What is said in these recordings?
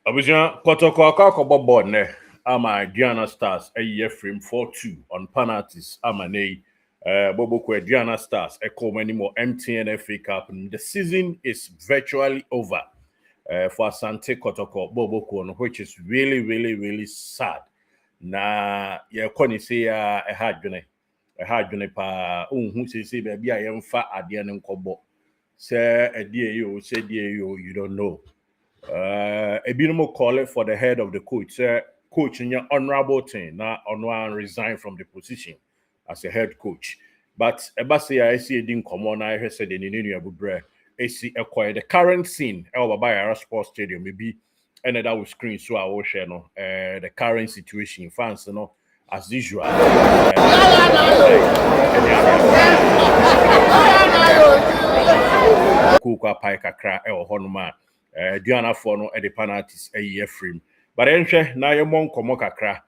Abuja Kotoko Akakobo board ne ama Diana Stars a year frame 4-2 on penalties ama ne Bobo Diana Stars a call many more MTN FA Cup. The season is virtually over for Asante Kotoko Bobo which is really sad. Na ye koni say a hadwene pa unhu say baby a yemfa ade ne nkobo say adie yo say die yo you don't know. Ebinomo call it for the head of the coach. Coach in your honorable thing, now on resign from the position as a head coach. But Ebasi, I see it didn't come on. I said in the Abu Bre, I see acquire the current scene. El Babaya Sports Stadium, maybe another will screen so I will share no the current situation. Fans, you know, as usual. Kuka Pika Kra El Honoma. Diana Fono at the penalties a year frame. But enche na ye mon komo kakra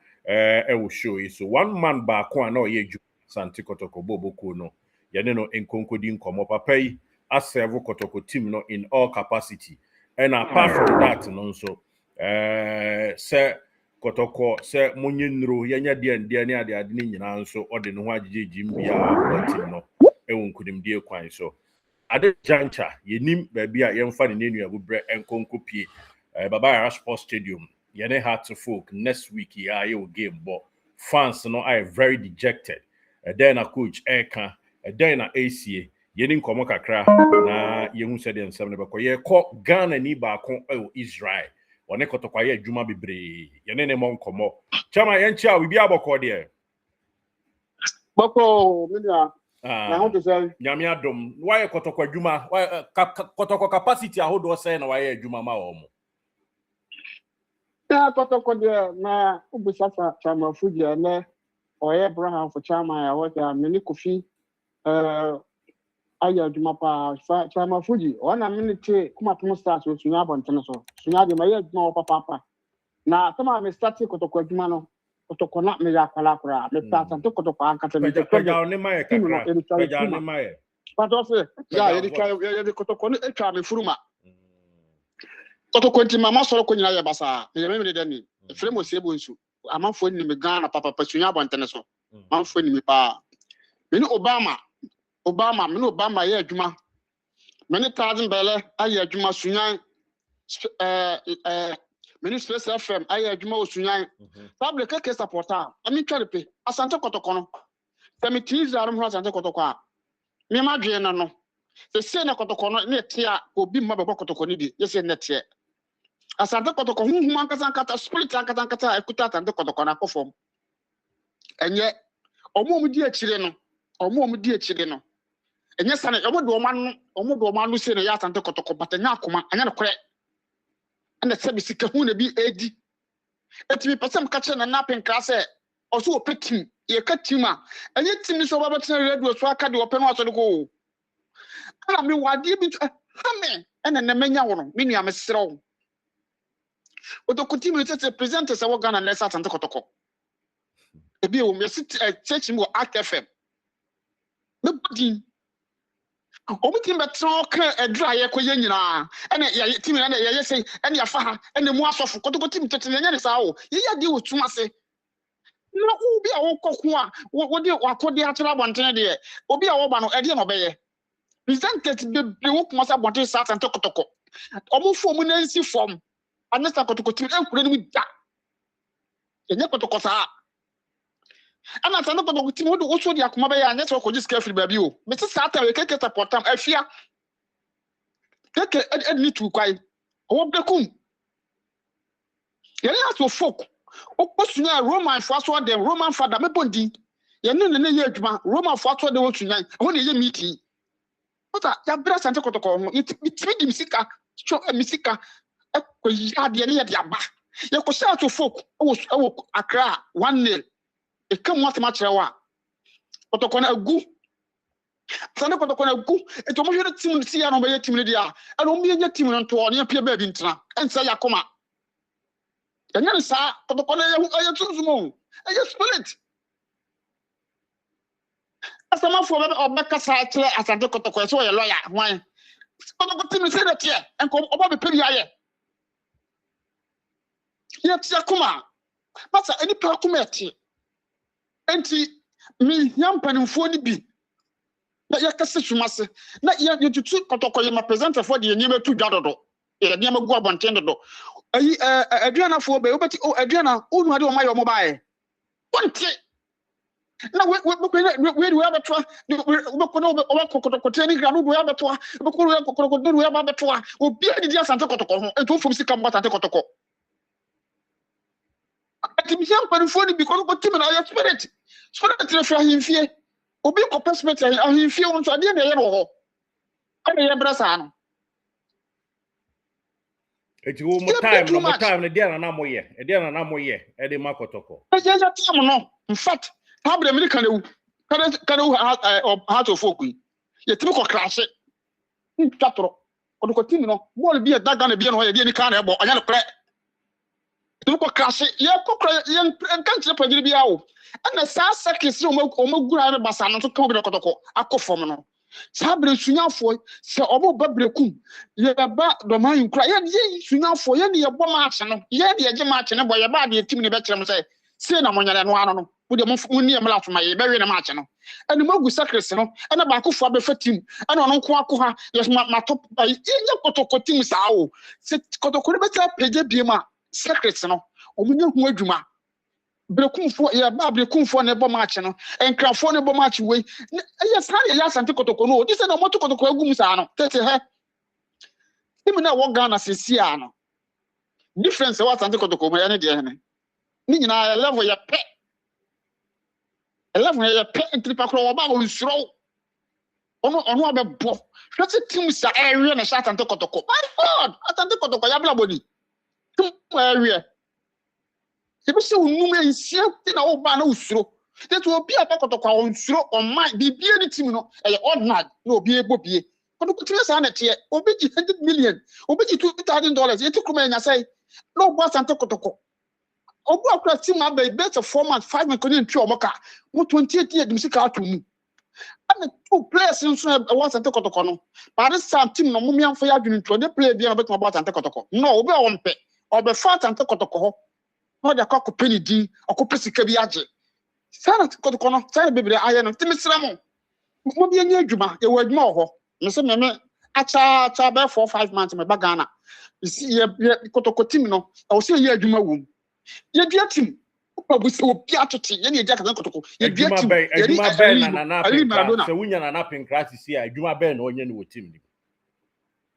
will show you. So one man back one no ye Santi Kotoko Bobo Kuno. Yane no enkonko din komo papa yi aserve Kotoko team no in all capacity. And apart from that no so say Kotoko say munye nro yenya de ne ade ade ni nyina nso ode no ho agege jimbia team no nkudim die kwan so ade jancha yenim baby a yemfa ne nenu abubre enkonko pie Babaya Sports Stadium yene had to folk next week ya game but fans no are very dejected then a coach eka then a ACA yeni nkomo kakra na yehu said dem 7 be ye ko Ghana ni ba kon Israel one Kotoko ye adwuma bebre yene ne mon komo chama yenchi a we bi aboko de boko media na how to say nyame adom why Kotoko adwuma why Kotoko capacity ahodo say na why adwuma ma omo ya Kotoko de na ubisafa chama fuji na oye Abraham for chama ya wata mini kofi aya adwuma pa chama fuji wana minute kuma tumo start so sunya bontene so sunya de maye adwuma papa na sama me start Kotoko adwuma no Kotoko na me ya kala me start to Kotoko ankata me peja ne maye kakra peja ne maye patose ya yedi Kotoko ni etwa me furuma Kotoko nti mama soro ko nyina ye basa me me de ni fremo sebo nsu amanfo ni me Ghana papa sunya bontene so manfo ni me pa me ni Obama me no Obama ye adwuma me ni Thousand Belle aye adwuma sunyan me ni Space FM aye adwuma osunyan public ke supporter ami twalepe Asante Kotoko no se me tiza ro ho Asante Kotoko a me ma dwe no se na Kotoko no ne tie a obi mma bebo Kotoko ni di yese ne tie Asante Kotoko hunhum ankata spirit ankata ekuta Asante Kotoko na kofom enye omo di akire no enye sane omo do manu se no ya Asante Kotoko batanya akoma anya no kore ana sebi sika hu na bi edi etimi pesem ka kire na napin klase oso opetim ye ka tima enye timi so baba tena radio so aka de open waso de ko ana mi wade bi hame ena na menya wono mi nua mesrew Kotoko timi tete presenter se wo Ghana na Asante Kotoko ebi wo me sit church mo AKFM me body omo tim betro ka edra ye ko ye nyina ene ye tim na ye say ene afa ha ene mu asofo Kotoko tim tete nya ne sa wo ye ya de wotuma se na obi a wo kokko a wo de wakode atira bonten de obi a wo ba no ede no beye presented be wo kuma sa bonten sa Asante Kotoko omo fo mu na nsi form anesta Kotoko tim enkure ni da enye Kotoko sa ana Asante Kotoko tim wo so de akoma beye anya so ko jiska free baby o me se sa ta we keke supportam afia keke ed tu kwai wo bekum ye na so folk oposunya Roman fo aso dem Roman father me bondi ye ne ye adwuma Roman fo aso dem wo sunyan ho ne ye meeting ota ya bra Asante Kotoko ho itimi di misika cho misika ko ya de ne ye de aba ye ko sa to folk wo Accra 1-0 e kam what match rewa Kotoko na agu Asante Kotoko na agu e to mo hwe team si ya no be ye team ne dia e no me ye team no to ne pia ba bi ntra ensa ya koma enye sa Kotoko na ye tunzumo ye spirit asama fo be obeka sa kire Asante Kotoko so ye lawyer wan Kotoko team se de tie enko obo be peri aye Yet Yakuma. But any parkumeti. Enti me yampan phone be. Na yakase Kumasi. Na you to Kotoko you presenter for the name to Jadodo. E name go abonten do. Adriana for be obeti o Adriana unu ade o my mobile. Ponte. Na we have a try. We Kotoko training ground we have a try. We Kotoko do we have a try. Obi adi dia Santa Kotoko. E to from sika mo Santa Kotoko. Ati mi yampan phone be ko team na spirit. Spirit na fa himfie. Obi ko perspective ahimfie won so ade na ye no ho. Ade ye brasa no. Eti wo mo time na dia na moye. E dia na moye. E de makotoko. E je time no. In fact, problem ni kan ewu heart of folk. Ye timi ko crash. Twatro. Odoko team no. Ball bi e daga na bi no ye de ni kan na ebo. Anya no pre. Timi ko crash. Ye ko ye kan tire pagiri bi awo. Ana sa seconds o magura na basa no to kan bi Kotoko akofom no. Sabre sunyafo se obo babrekum ye ba do man kura ye sunyafo ye ne ye bom ache no ye de ye gema ache ne boy ye ba de tim ne be kire mo se na monyare no ano no wo de mo ni e mla foma ye be we ne ma ache no ene magu sacrifice no ene ba akofo abefa tim ene ono nko akoha ye ma top ye Kotoko tim sa o se Kotoko ne be ta peje biema sacrifice no omunye hu adwuma brekumfo ya ba brekumfo ne bom ache no enkrafo ne bom ache we ya sa ya Asante Kotoko no dis na moto Kotoko agum sa no tete he tim na wo Ghana sesia no difference wa Asante Kotoko ma ya ne de he ni nyina level ya pe ya pe entripa kro wo ba wo nsuro ono abebo hwete tim sa ewe na Asante Kotoko my god Asante Kotoko ya bla boni tim ewe Ebi se unum ensia na wo ba na usuro. Tetu obi Kotoko on suro on mind bibie ni team no e ordinary na obi ebobie. Kotoko tiri sa na tie obi ji 100 million, obi ji $2,000. Eti kuma enya sai. No bo Asante Kotoko. Obu akura team aba better 4 months 5 months konin twi omoka. Mo 28 years dim sika atomu. And two players nso e wa Asante Kotoko no. But this team no mo miamfo ya adwene ntwo de player bia no betima bo Asante Kotoko. No obi a wompe. Obe fa Asante Kotoko ho. No de akọ penny din akọ sika bi age sana Kotoko no sana bebre aye no timisira mo bi anya adwuma ye wadwuma ho me se me acha be 4-5 months me ba Ghana ye Kotoko team no o se ye adwuma wom ye dua team o bu se obi atete ye ne dia ka Kotoko ye dua team adwuma be na na penkra se wunya na penkra si adwuma be na onye ne wo team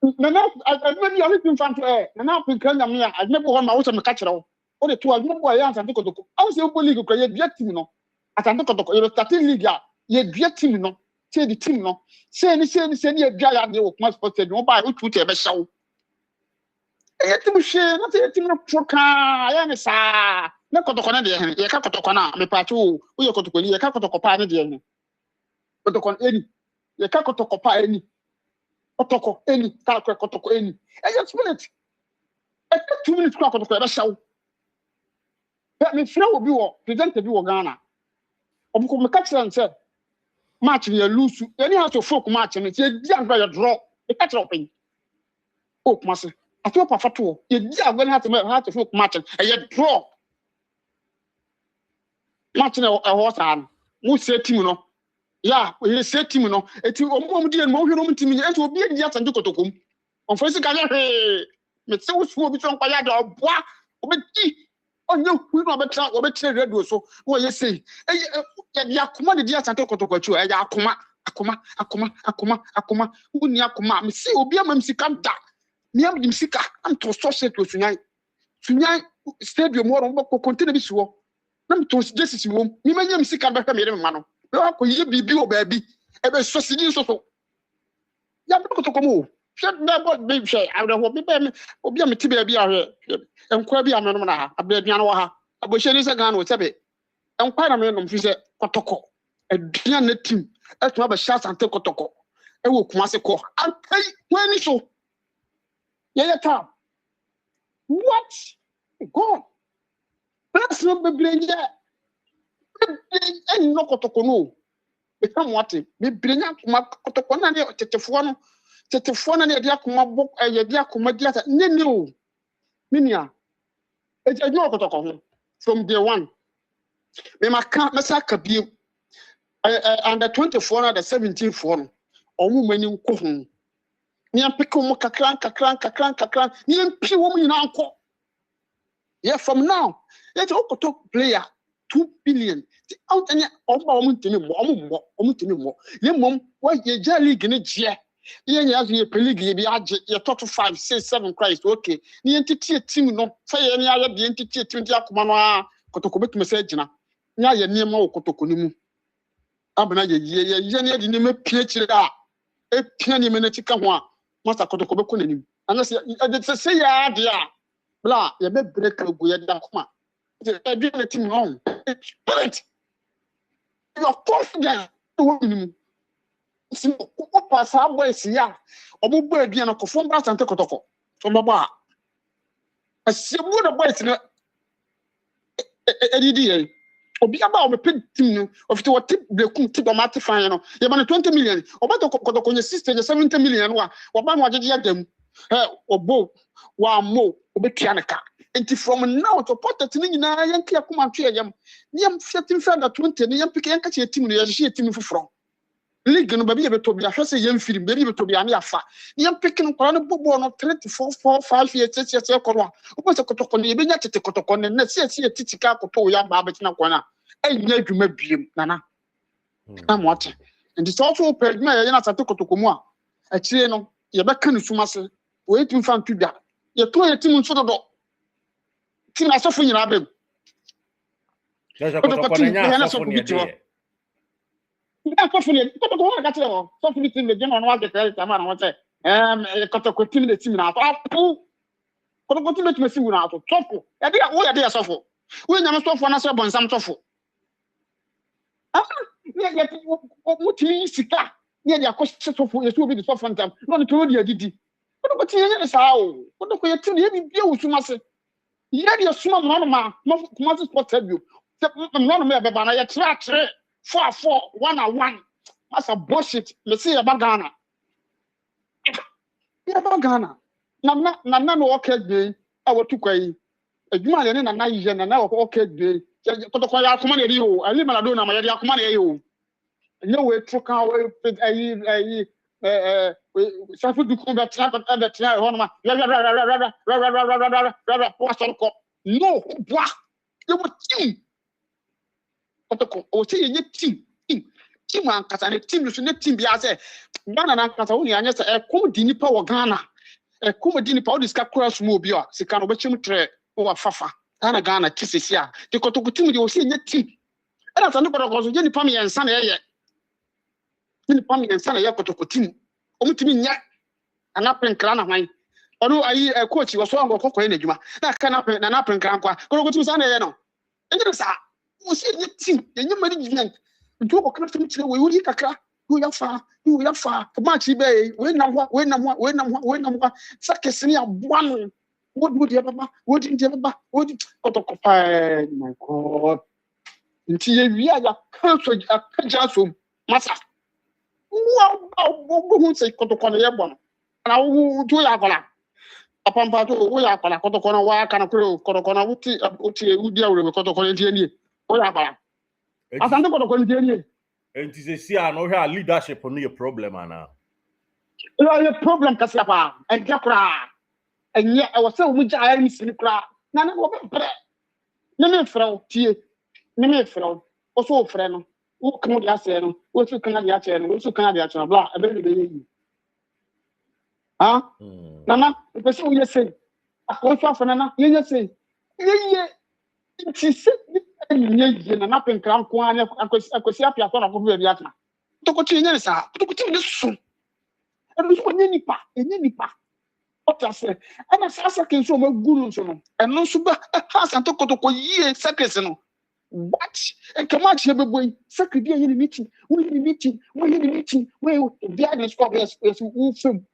ni na adwuma bi o team fan na penkra nyame a adwuma bo ho ma wo se me ka kire wo o de to adwuma bo ya Asante Kotoko awu se bo league kra ye dua team no Asante Kotoko ye starting league a ye dua team no se di team no se ni ye dua ya de wo Kumasi Sports Stadium wo ba o tutu e be hyawo e team hwe na se team no proka ya ne sa na Kotoko na de ye ka Kotoko na me pa tu o ye Kotoko ni ye ka Kotoko pa ne de ye Kotoko eni ye ka Kotoko pa eni Kotoko eni ka Kotoko eni e ye spirit e 2 minutes kwa Kotoko e be hyawo me frɛ obi wo presenter bi wo Ghana obuko me catch am say match ye lose any how to folk match me ye di agba ye draw e catch up pen o Kumasi ato pa fato ye di agba how to folk match e ye draw match na e ho sa no mo se team no ya ye se team no eti omo di en mo hwe no mo team enti obi di Asante Kotoko on for se ka ye me se wo su obi so nkwaya da oboa obi di onye hu no obetra radio so wo ye sei ya akoma de dia Asante Kotoko achu ya akoma uni akoma me see obi amam sika da me am dim sika am to so set to sunyan stadium wo ro ko container bi siwo na me to Jesus wo me manyam sika be hwe me ma no be akoye bibi o ba bi e be so sidi so ya be Kotoko mo na bot be hwe awde ho be me obi am tibe bi ahwe enkwa bi anonom na ha abaduan wo ha abohye ni se Ghana wo sebe enkwa na me nom fi se Kotoko aduan na team etuma ba sha Asante Kotoko e wo Kumasi ko akai wani so ye ta what god that's no be blenje en no Kotoko no e kam wate be brenya kuma Kotoko na ne tetefo na ne dia kuma bok ye dia kuma dia ne o minia It's a no Kotoko from day one. Memaka Masaka be under 24 and the 17th one, or woman in Kohun. Niam Pico Kakran, Niam P woman in Uncle. Yeah, from now, let's Okotok player 2 billion. Out any of our Muntinimo. Your mom, why ye jelly guinea? Yen has your peligi, your total 5, 6, 7 Christ, okay. The entity team no say any other the entity 20 Akumana, Kotoko message. Now your name more Kotokunimu. Abana ye, Jenny didn't make PH a penny minute one, Master Kotoko. And I say, yeah, dear. Blah, you may break a weird Dakuma. I did anything wrong. But you're confident. Pass our boys here. Or move by the Anacofon Brass and Kotoko. From the bar. I see what a boys in a DDA. Or be about a pin team of to a tip the cook tip of Matifano. You want 20 million. Or what Kotoko, your sister, 70 million. Or one what you them. Or both. One more. Obekianaka. And from now to put the thing in a Yankee Akumantia, Yam 15 friend at 20, and Yam Pican catch a team, a team from. League no be able to be a first young film, be able to be an afa. Yam picking on a book on 34, 4, 5 years, 6 years, Kotoko. What's a Kotoko, you been at the Kotoko, and let's see a Titica Koto, Yam Babatina Kwana. I know you may be Nana. I'm watching. And it's also paid me, and I took Kotoko. A Chino, Yabakan Sumasa, waiting for to that. You're 20 minutes for the door. Team as often in Abem. There's a Kotoko. That's often something in the general market. I'm on what Kotoko team the team now. Kotoko team to see now. Tofu. I did what I did suffer. We never stop for an answer on some tofu. What means Sika? Near the question tofu is to be the soft one time. Not to the DD. What is how? What do you think you do? Must your small mama, must spot you. None of me about I track 4-4, 1-1. That's a bullshit. Let's see about Ghana. Yeah, about Ghana. Nana okay day. I will took a man and a night and now okay day. Kotoko ya kumane rio. I live in Adona, my ya kumane yo. No way took away Safu du combat trap at the try on my no, what? You were team. Kotoko, or say you team. Team and Katana team, you should not team be as a Ghana and Catalonia, and yes, a comedy power Ghana. A comedy power is cross mobile, Sikano Bachum tre or Fafa. Ghana kisses here. The Kotoko team, you will see your team. And that's another was Jenny Pommy and Sunny. Jenny Pommy and Sunny Kotoko team. Omutimi nya anapren kra na hwan ono ayi coach was so ngokoko enedwuma na kana na napren kra kwa ko timi sa na ye no enye sa wo se nye team enye management ntu ko kana timi kire we wuri kakra you ya fa match be we na sakesini abuano would you baba would Kotoko my god nti ye wi ya cancel akajaso masa who say Kotoko ya bon na wo to ya kola apampa to wo ya kola Kotoko na wa kana kuro Kotoko na uti udi awure Kotoko ntie ni wo ya kola asante Kotoko ntie ni enti se si an o hwa leadership no ye problem ana ye problem kasapa enja kura enye e wo se wo ja ya ni sini kura na na wo be ne me frɛ tie ne me frɛ o so frɛ no wo kan dia se no wo so kan dia che no wo so kan dia che bla e be yi ah nana e pe se wo ye se akonfa fa nana ye se ye ti se ye na na pen kran ko anya akosi apia to na ko be bia tana to ko ti nye sa to ko ti ne so e do so nye nipa otase ana sa ken so ma guru so no eno so ba ha sa to Kotoko yie sakres no what and come out here boy secret be any meeting we be at the squad is who film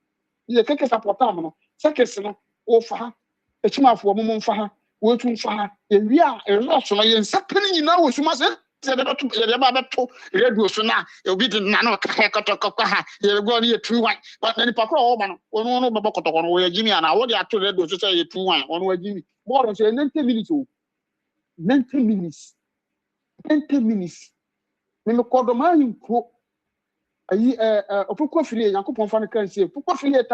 ye keke support am no secret no o fa e chimafo mo fa we tun fa e wi a e loss no ye nsapeni nyina wo suma se say the radio so now you'll be the nano Kotoko. You're going to 2 1. But then Pako, one no Kotoko, where Jimmy and I what they are to radio to say 2 1 on where Jimmy. More than 90 minutes. 90 minutes. 90 minutes. When the Kodoman quote a poor affiliate, Uncle Fan can say, poor affiliate.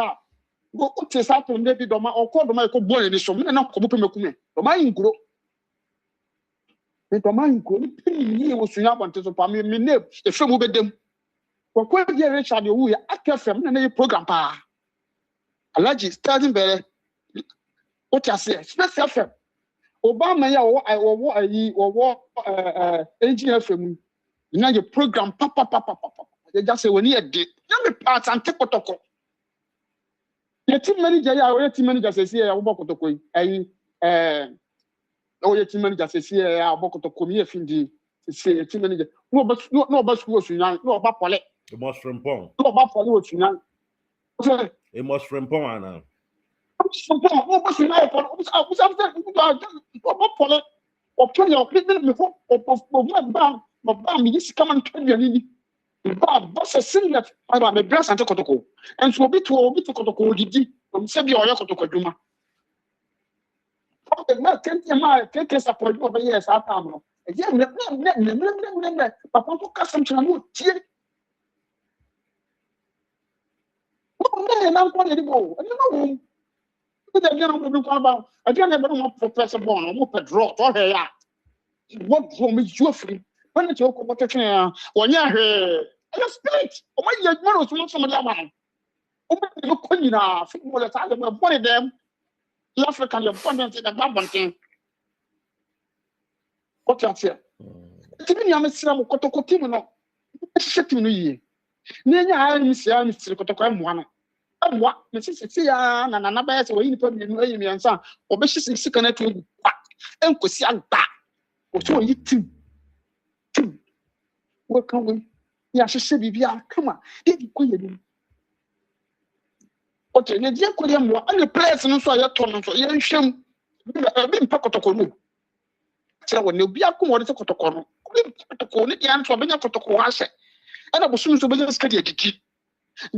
Go to Saturday, maybe Doma or Kodoma could boil in the sum and not Kobume. Domain grow. The domain could be was to have until the family name, the film with them. For quite a year, Richard, you will active from any program. Allergy starting better. What I say, special film. Obama, or engineer film. Now your program, papa. They just say when you did. Let me pass and take Kotoko. The team manager, our team manager says here, Kotoko. Your team manager says here, Kotoko, me, Findi, say, team manager. No, but was young, no, about Pollet. It must from Pong. No, about Pollet was young. It must from Pong now. What was your Pollet or Tony or Clinton before of Bam, this come and tell you. But boss a sin that I am a brass and Kotoko. And so be to Kotoko, did from Sabi or Kotoko Duma. Take us upon over years after. Again, but want to custom to a new tear. I'm going to go. I don't know. I don't know Professor Bon, or draw or her. What room is your free? When it's your competition, when you're here, and spirit, or when you're not some of them. Open the queen, football at one of them. The African abundance in the Babban. What you say? Even I'm a Sam Kotoko Timino. Shit in ye. Near I miss Mr. Kotoko one. And what Mrs. Sia and another way in the and son, or Bishop sick and to and could see that. Or so you two. Welcome with Yasha, come on. Okay, the dear Korean and the players and so I told him so you shame being Pacotoko. So when you be a commodity Kotoko, the answer being a Kotoko, and I was soon to be a study.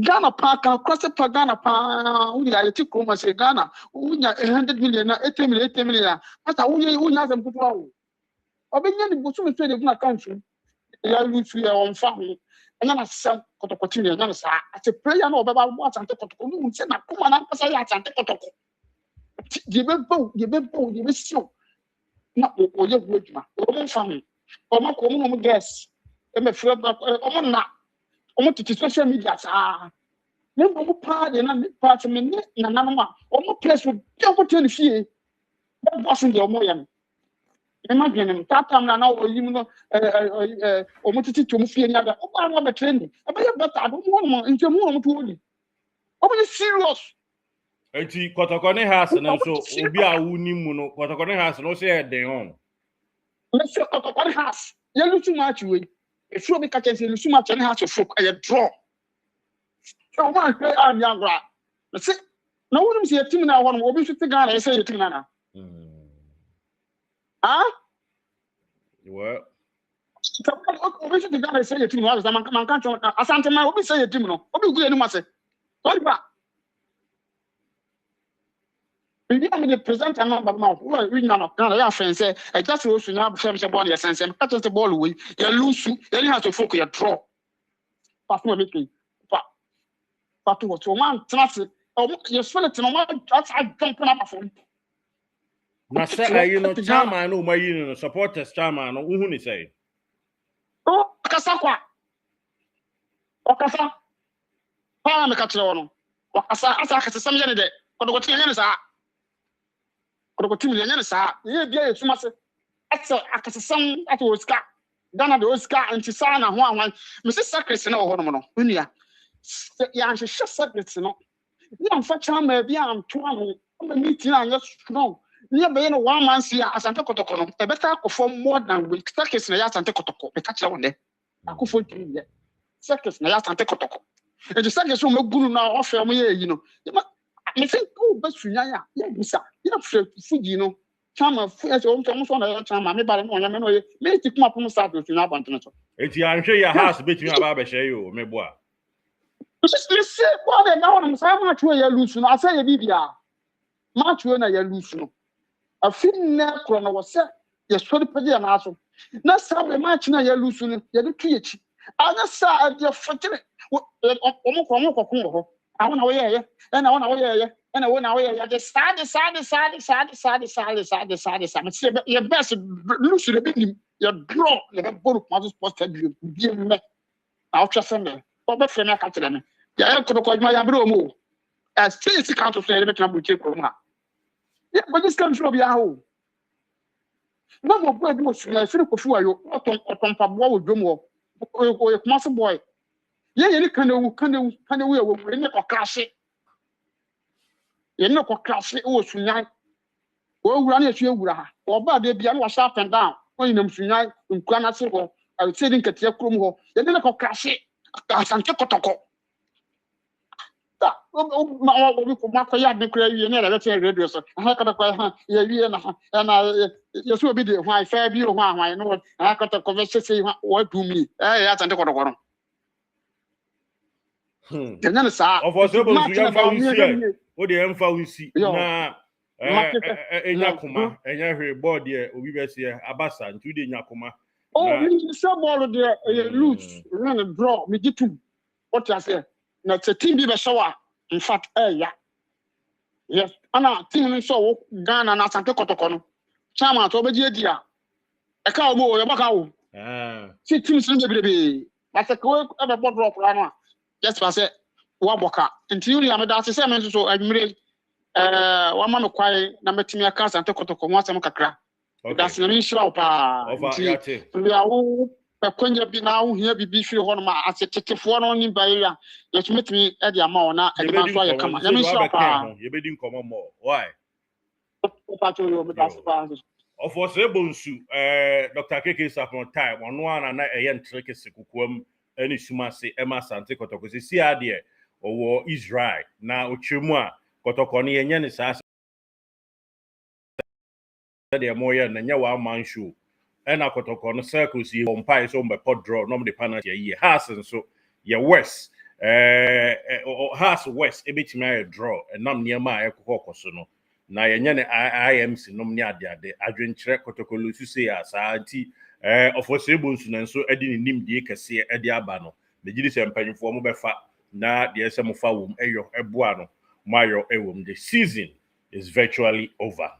Ghana Park, across the Pagana Park, we are a tick Kumasi, Ghana, we are 100 million, 80 million. But I only have them put out. I've been in the Busum trade of my country. You are with your own family. And then I said, Kotoko, and I said, a prayer about what and Kotoko, said, come on, I'm saying, and Kotoko. Give a bow, give a show. Not all your good, my own family. Or my common guess. I'm afraid that I'm not. I want to social media. Never part and I'm part of me, and I'm not. Or no place with the opportunity. That wasn't your moyan. Imagine that time now, you know, or wanted to move any other. Oh, I want a training. I don't want into more to you. I'm serious. Enti Kotoko has and so obi a wuni mu no Kotoko has no say den on. Let's say Kotoko has. You look too much way. If you make a chance, you too much and has to folk a draw. So one play on young rat. Let's say no one see a team now. One will be 50 Ghana. I say it now. Ah? Well, we should Ghana say it to me. I was a man can't Asante man will be say it to me. No, will be good anymore. What about? We didn't the present a number now. Well, we know Ghana friends say I just also now frame the ball yes and catch the ball away. You lose you have to focus your draw. But no making. But what one trust you swell it no one that's I jump up for. na say you know chairman no my you know supporters chairman no who ni say. Oh, Okasa kwa. Okasa. Pa me catch no. Okasa asa ka sem je ne de. Kodoko tin ye ne sa. Kodoko tin ye ne sa. Ye bia ye tuma se. Asa akasa sem ato Oscar. Ghana de Oscar anti sa na ho anwan. Me se secret na ho no no. Unia. Ya anhye secret no. Ya mfa chairman bia am to ano. O meeting an yes strong. Near being 1 month here, as Santa Kotoko, a better perform more than with circus in Santa Kotoko, a catcher on there. I could for circus in Santa Kotoko. And the circus will make good now offer me, you know. I think, oh, but Sunya, yeah, you know, food, you know. chama as almost on a chama, me by no one, me to come up from start to not want to know. Eti anhwe ya house betimi aba be hye yo meboa. Just say what now I'm saying much where you lose no. I say you bibia. Much where na you lose no. A fin na krono was say you sori pede na aso. Na sabe match na you lose no. You dey tuyechi. Anya sa dey fotire. Omo kokun ho. Awon na we ye. Na won na we ye. Na won na we ye. Dey sad. Me say your best lose the big you draw you go to Kumasi Sports Stadium. Give me. I'll trust me. Obe fe me ka tire me. Ya Kotoko ma ya bro mo. As since the count of say be na buche ko ma. Yeah, but this comes from ya ho. No mo boy mo sure ko fu ayo. Oton pa bo wo dwom wo. O Kumasi boy. Ye ni kan ewu we wo ni ko crash. Ye ni ko crash wo sunyan. Wo wura na esu ewura ha. Oba de bia no sha up and down. When you sunyan nkura na se ho. I would say din ketia krom ho. Ye ni ko crash. Asante Kotoko. We could mark ya be clear you never let radio so I got a ya na you so be the why fair be why no I got a conversation say what do me ya Asante Kotoko. Then sa Of us able to yamfa wisi o de yamfa wisi na enyakoma enya hwe board e obi be se abasa ntu de nyakoma. Oh, me some ball there loose run a draw me get to what I say na the team be shower in fact yeah. Yes, ana team so Ghana na Asante Kotoko no. Chama to be dia. E ka o mo, e baka o. Si team sin be. But e ko e be board drop la no. Just pass it. Wa boka. Nti yuri am da se me so admire wa ma me kwai na metimi aka Asante Kotoko mo asem kakra. That's the issue pa. We are all kwanya bi na wo hia bibi firi ho no ma asetetefo no ni ba ya yetumi e dia ma ona e ma so ya kama ya me sure pa ye be din komo mo why pato yo me das pa of us able nsu Dr. Keke Sapon time ono ana na eye ntreke sekukuam ani sumase e ma Asante Kotoko se si ade owo Israel na otwemu a Kotoko no yenye ne sa de moye na nya wa man show ena Kotoko no circles yi ompai so mbe pod draw no the penalty yi has so ye west has west ebetimi aye draw enam niam a ekokoko so no na yenye ne IMC nom ni ade adwenkyere Kotoko lu su say asa anti ofosebo nsu na nso edi ni nim die kese edi aba no me gidi se mpanyfo mo befa na de ese mo fa wom eyo eboa no mo ayo ewom the season is virtually over.